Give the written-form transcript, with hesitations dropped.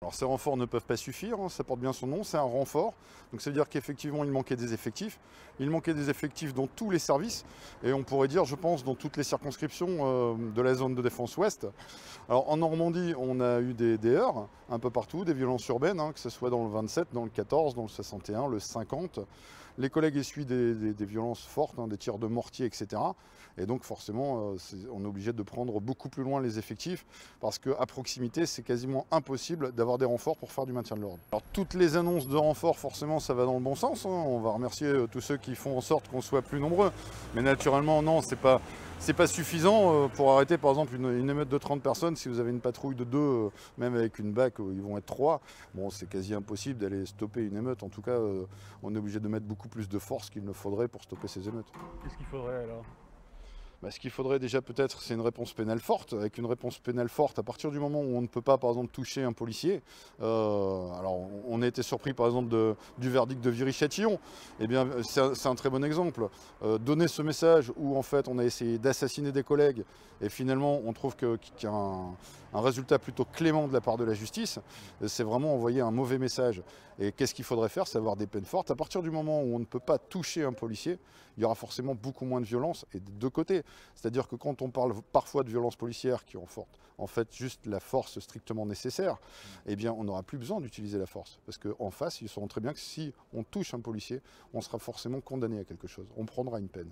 Alors ces renforts ne peuvent pas suffire, hein, ça porte bien son nom, c'est un renfort. Donc ça veut dire qu'effectivement il manquait des effectifs. Il manquait des effectifs dans tous les services et on pourrait dire, je pense, dans toutes les circonscriptions de la zone de défense ouest. Alors en Normandie, on a eu des heurts un peu partout, des violences urbaines, hein, que ce soit dans le 27, dans le 14, dans le 61, le 50. Les collègues essuient des violences fortes, hein, des tirs de mortier, etc. Et donc forcément, on est obligé de prendre beaucoup plus loin les effectifs parce qu'à proximité, c'est quasiment impossible d'avoir des renforts pour faire du maintien de l'ordre. Alors toutes les annonces de renforts, forcément, ça va dans le bon sens, hein. On va remercier tous ceux qui font en sorte qu'on soit plus nombreux. Mais naturellement, non, c'est pas suffisant pour arrêter par exemple une émeute de 30 personnes. Si vous avez une patrouille de 2, même avec une BAC, ils vont être 3. Bon, c'est quasi impossible d'aller stopper une émeute. En tout cas, on est obligé de mettre beaucoup plus de force qu'il ne faudrait pour stopper ces émeutes. Qu'est-ce qu'il faudrait alors? Bah, ce qu'il faudrait déjà peut-être, c'est une réponse pénale forte. Avec une réponse pénale forte, à partir du moment où on ne peut pas, par exemple, toucher un policier, alors on a été surpris, par exemple, du verdict de Viry-Châtillon. Eh bien, c'est un très bon exemple. Donner ce message où, en fait, on a essayé d'assassiner des collègues et finalement, on trouve qu'il y a un résultat plutôt clément de la part de la justice, c'est vraiment envoyer un mauvais message. Et qu'est-ce qu'il faudrait faire? C'est avoir des peines fortes. À partir du moment où on ne peut pas toucher un policier, il y aura forcément beaucoup moins de violence et des deux côtés. C'est-à-dire que quand on parle parfois de violences policières qui ont en fait juste la force strictement nécessaire, eh bien on n'aura plus besoin d'utiliser la force. Parce qu'en face, ils sauront très bien que si on touche un policier, on sera forcément condamné à quelque chose. On prendra une peine.